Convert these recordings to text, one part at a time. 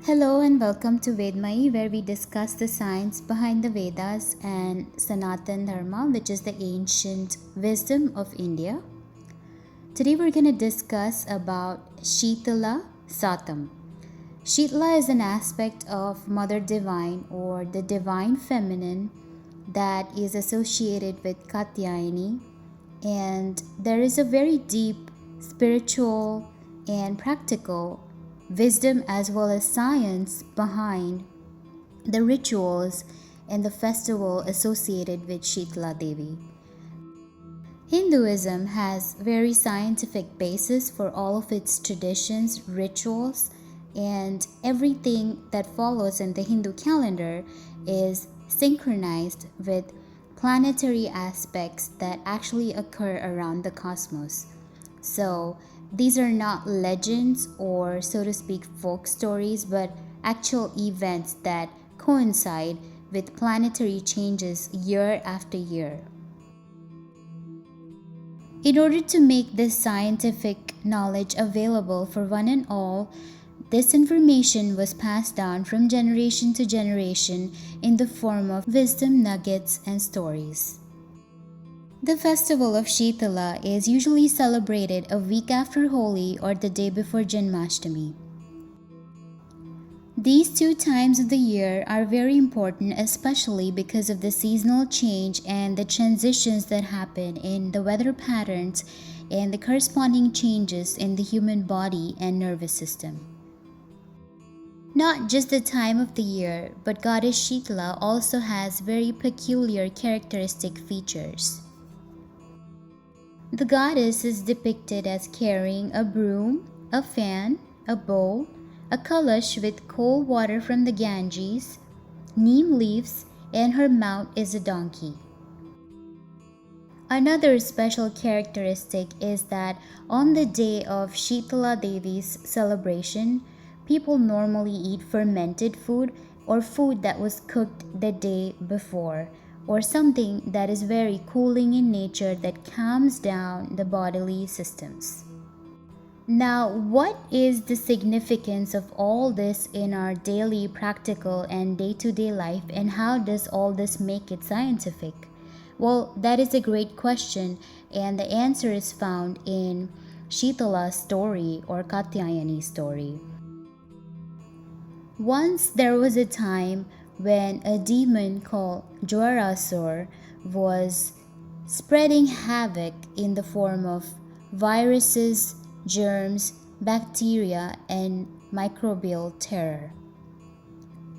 Hello and welcome to Vedmayi, where we discuss the science behind the Vedas and Sanatan Dharma, which is the ancient wisdom of India. Today we're going to discuss about Sheetala Saatam. Sheetala is an aspect of Mother Divine or the Divine Feminine that is associated with Katyayani, and there is a very deep spiritual and practical wisdom as well as science behind the rituals and the festival associated with Sheetala Devi. Hinduism has very scientific basis for all of its traditions, rituals, and everything that follows in the Hindu calendar is synchronized with planetary aspects that actually occur around the cosmos. So these are not legends or, so to speak, folk stories, but actual events that coincide with planetary changes year after year. In order to make this scientific knowledge available for one and all, this information was passed down from generation to generation in the form of wisdom nuggets and stories. The festival of Sheetala is usually celebrated a week after Holi or the day before Janmashtami. These two times of the year are very important, especially because of the seasonal change and the transitions that happen in the weather patterns and the corresponding changes in the human body and nervous system. Not just the time of the year, but Goddess Sheetala also has very peculiar characteristic features. The goddess is depicted as carrying a broom, a fan, a bowl, a kalash with cold water from the Ganges, neem leaves, and her mount is a donkey. Another special characteristic is that on the day of Sheetala Devi's celebration, people normally eat fermented food or food that was cooked the day before, or something that is very cooling in nature that calms down the bodily systems. Now, what is the significance of all this in our daily practical and day-to-day life, and how does all this make it scientific? Well, that is a great question, and the answer is found in Sheetala's story or Katyayani story. Once there was a time when a demon called Jwarasur was spreading havoc in the form of viruses, germs, bacteria, and microbial terror.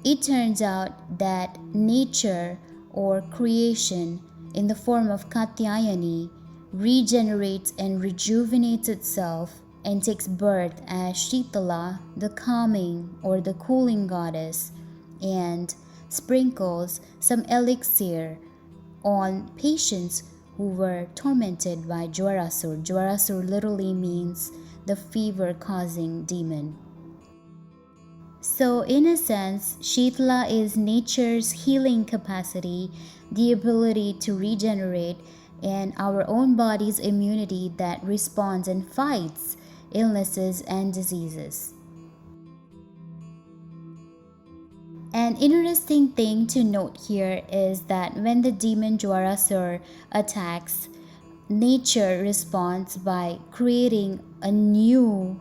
It turns out that nature or creation in the form of Katyayani regenerates and rejuvenates itself and takes birth as Sheetala, the calming or the cooling goddess, and sprinkles some elixir on patients who were tormented by Jwarasur. Jwarasur literally means the fever-causing demon. So in a sense, Sheetala is nature's healing capacity, the ability to regenerate, and our own body's immunity that responds and fights illnesses and diseases. An interesting thing to note here is that when the demon Jwarasur attacks, nature responds by creating a new,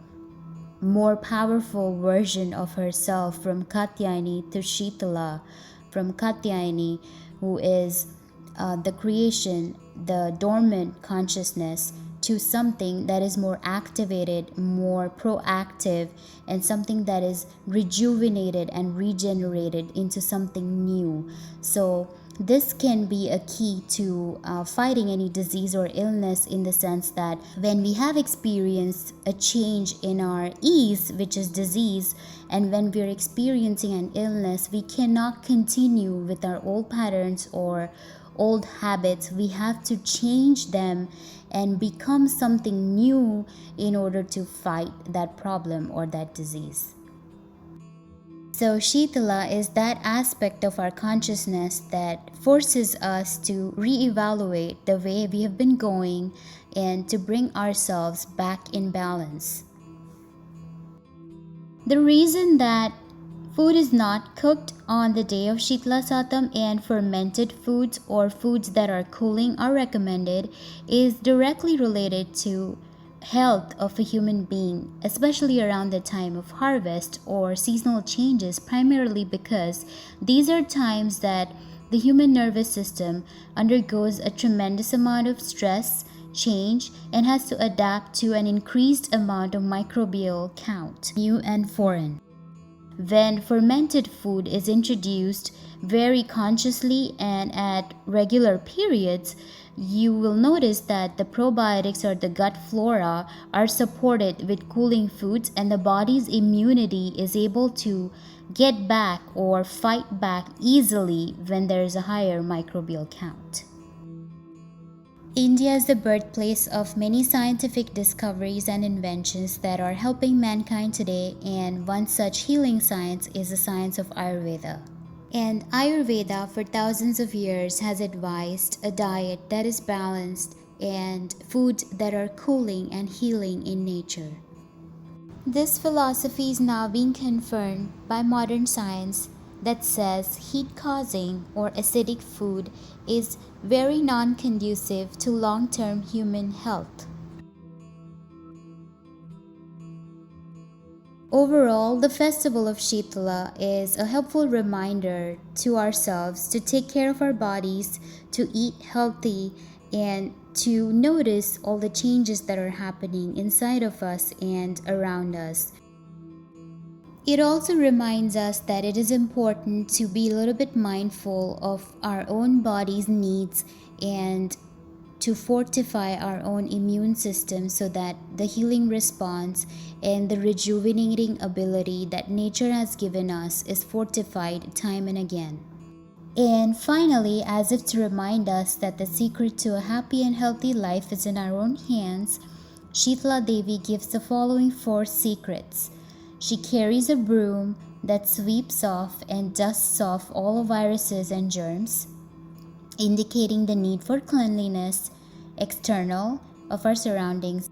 more powerful version of herself from Katyayani to Sheetala, from Katyayani, who is the creation, the dormant consciousness, to something that is more activated, more proactive, and something that is rejuvenated and regenerated into something new. So this can be a key to fighting any disease or illness, in the sense that when we have experienced a change in our ease, which is disease, and when we're experiencing an illness, we cannot continue with our old patterns or old habits. We have to change them and become something new in order to fight that problem or that disease. So Sheetala is that aspect of our consciousness that forces us to reevaluate the way we have been going and to bring ourselves back in balance. The reason that Food is not cooked on the day of Sheetala Saatam, and fermented foods or foods that are cooling are recommended is directly related to health of a human being, especially around the time of harvest or seasonal changes, primarily because these are times that the human nervous system undergoes a tremendous amount of stress, change, and has to adapt to an increased amount of microbial count, new and foreign. When fermented food is introduced very consciously and at regular periods, you will notice that the probiotics or the gut flora are supported with cooling foods, and the body's immunity is able to get back or fight back easily when there is a higher microbial count. India is the birthplace of many scientific discoveries and inventions that are helping mankind today, and one such healing science is the science of Ayurveda. And Ayurveda for thousands of years has advised a diet that is balanced and foods that are cooling and healing in nature. This philosophy is now being confirmed by modern science that says heat causing or acidic food is very non conducive to long term human health. Overall, the festival of Sheetala is a helpful reminder to ourselves to take care of our bodies, to eat healthy, and to notice all the changes that are happening inside of us and around us. It also reminds us that it is important to be a little bit mindful of our own body's needs and to fortify our own immune system so that the healing response and the rejuvenating ability that nature has given us is fortified time and again. And finally, as if to remind us that the secret to a happy and healthy life is in our own hands, Sheetala Devi gives the following 4 secrets. She carries a broom that sweeps off and dusts off all viruses and germs, indicating the need for cleanliness, external of our surroundings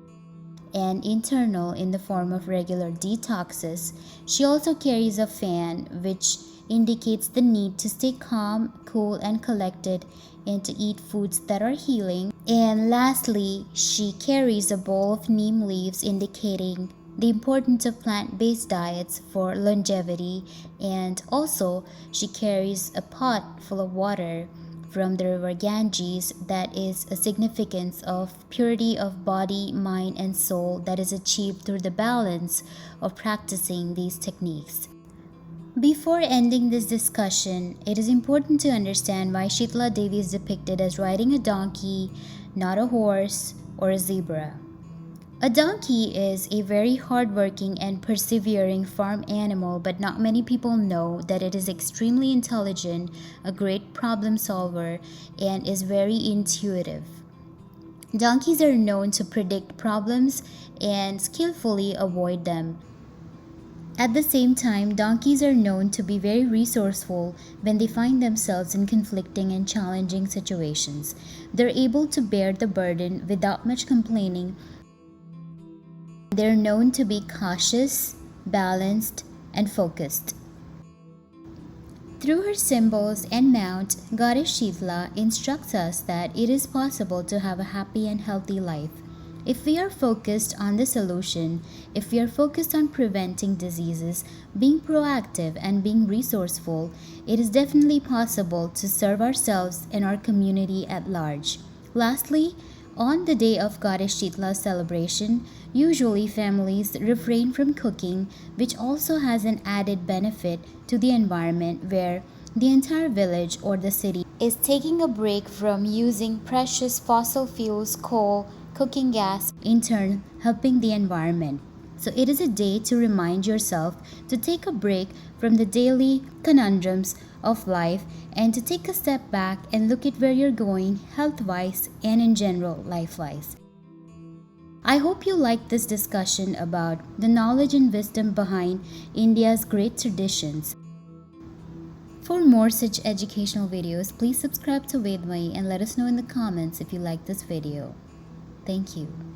and internal in the form of regular detoxes. She also carries a fan, which indicates the need to stay calm, cool, and collected and to eat foods that are healing. And lastly, she carries a bowl of neem leaves, indicating the importance of plant-based diets for longevity. And also, she carries a pot full of water from the river Ganges that is a significance of purity of body, mind, and soul that is achieved through the balance of practicing these techniques. Before ending this discussion, it is important to understand why Sheetala Devi is depicted as riding a donkey, not a horse or a zebra. A donkey is a very hardworking and persevering farm animal, but not many people know that it is extremely intelligent, a great problem solver, and is very intuitive. Donkeys are known to predict problems and skillfully avoid them. At the same time, donkeys are known to be very resourceful when they find themselves in conflicting and challenging situations. They're able to bear the burden without much complaining. They're known to be cautious, balanced, and focused. Through her symbols and mount, Goddess Sheetala instructs us that it is possible to have a happy and healthy life. If we are focused on the solution, if we are focused on preventing diseases, being proactive, and being resourceful, it is definitely possible to serve ourselves and our community at large. Lastly, on the day of Goddess Sheetala's celebration, usually families refrain from cooking, which also has an added benefit to the environment where the entire village or the city is taking a break from using precious fossil fuels, coal, cooking gas, in turn helping the environment. So it is a day to remind yourself to take a break from the daily conundrums of life and to take a step back and look at where you're going health-wise and in general life-wise. I hope you liked this discussion about the knowledge and wisdom behind India's great traditions. For more such educational videos, please subscribe to Vedmayi and let us know in the comments if you like this video. Thank you.